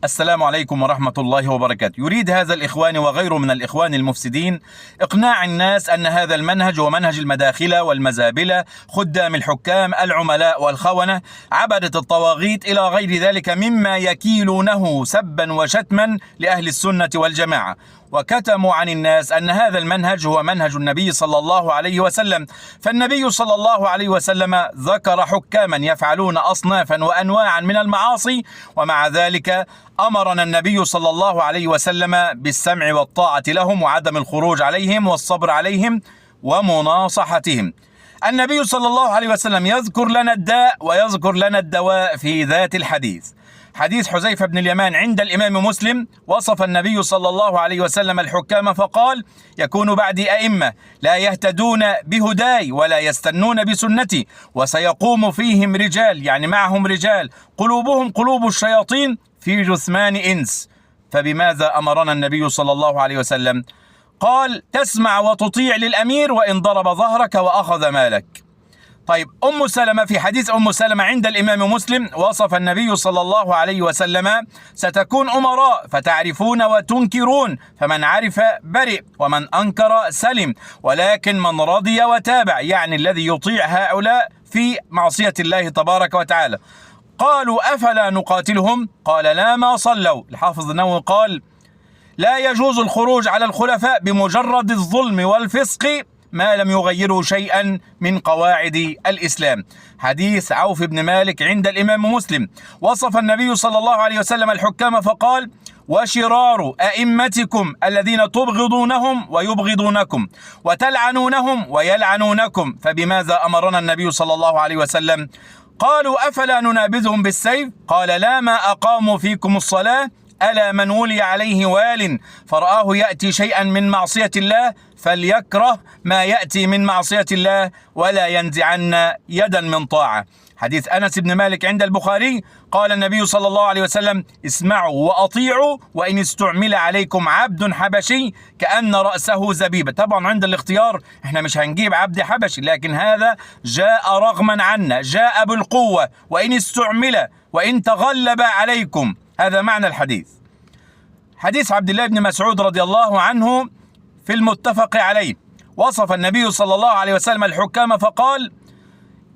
السلام عليكم ورحمة الله وبركاته. يريد هذا الإخوان وغيره من الإخوان المفسدين إقناع الناس أن هذا المنهج هو منهج المداخلة والمزابلة، خدام الحكام، العملاء والخونة، عبدة الطواغيت إلى غير ذلك مما يكيلونه سبا وشتما لأهل السنة والجماعة، وكتموا عن الناس أن هذا المنهج هو منهج النبي صلى الله عليه وسلم. فالنبي صلى الله عليه وسلم ذكر حكاما يفعلون أصنافا وأنواعا من المعاصي، ومع ذلك أمرنا النبي صلى الله عليه وسلم بالسمع والطاعة لهم وعدم الخروج عليهم والصبر عليهم ومناصحتهم. النبي صلى الله عليه وسلم يذكر لنا الداء ويذكر لنا الدواء في ذات الحديث. حديث حذيفة بن اليمان عند الإمام مسلم، وصف النبي صلى الله عليه وسلم الحكام فقال: يكون بعدي أئمة لا يهتدون بهداي ولا يستنون بسنتي، وسيقوم فيهم رجال، يعني معهم رجال قلوبهم قلوب الشياطين في جثمان إنس. فبماذا أمرنا النبي صلى الله عليه وسلم؟ قال: تسمع وتطيع للأمير وإن ضرب ظهرك وأخذ مالك. طيب، أم سلمة، في حديث أم سلمة عند الإمام مسلم، وصف النبي صلى الله عليه وسلم: ستكون أمراء فتعرفون وتنكرون، فمن عرف برئ ومن أنكر سلم، ولكن من رضي وتابع، يعني الذي يطيع هؤلاء في معصية الله تبارك وتعالى. قالوا: أفلا نقاتلهم؟ قال: لا ما صلوا. الحافظ النووي قال: لا يجوز الخروج على الخلفاء بمجرد الظلم والفسق ما لم يغيروا شيئا من قواعد الإسلام. حديث عوف بن مالك عند الإمام مسلم، وصف النبي صلى الله عليه وسلم الحكام فقال: وشرار أئمتكم الذين تبغضونهم ويبغضونكم وتلعنونهم ويلعنونكم. فبماذا أمرنا النبي صلى الله عليه وسلم؟ قالوا: أفلا ننابذهم بالسيف؟ قال: لا ما أقاموا فيكم الصلاة. ألا من ولي عليه وال فرآه يأتي شيئا من معصية الله فليكره ما يأتي من معصية الله ولا ينزعن يدا من طاعة. حديث أنس بن مالك عند البخاري، قال النبي صلى الله عليه وسلم: اسمعوا وأطيعوا وإن استعمل عليكم عبد حبشي كأن رأسه زبيبة. طبعا عند الاختيار احنا مش هنجيب عبد حبشي، لكن هذا جاء رغما عنا، جاء بالقوة، وإن استعمل وإن تغلب عليكم. هذا معنى الحديث. حديث عبد الله بن مسعود رضي الله عنه في المتفق عليه، وصف النبي صلى الله عليه وسلم الحكام فقال: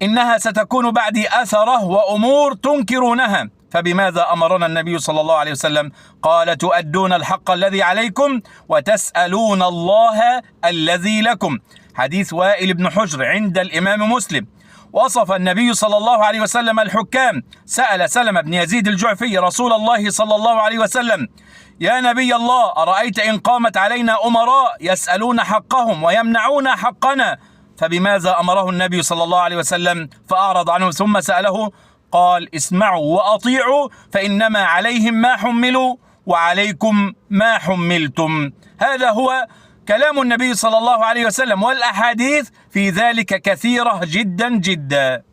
إنها ستكون بعدي أثرة وأمور تنكرونها. فبماذا أمرنا النبي صلى الله عليه وسلم؟ قال: تؤدون الحق الذي عليكم وتسألون الله الذي لكم. حديث وائل بن حجر عند الإمام مسلم، وصف النبي صلى الله عليه وسلم الحكام. سأل سلمة بن يزيد الجعفي رسول الله صلى الله عليه وسلم: يا نبي الله، أرأيت إن قامت علينا أمراء يسألون حقهم ويمنعون حقنا؟ فبماذا أمره النبي صلى الله عليه وسلم؟ فأعرض عنه ثم سأله، قال: اسمعوا وأطيعوا فإنما عليهم ما حملوا وعليكم ما حملتم. هذا هو كلام النبي صلى الله عليه وسلم، والأحاديث في ذلك كثيرة جدا جدا.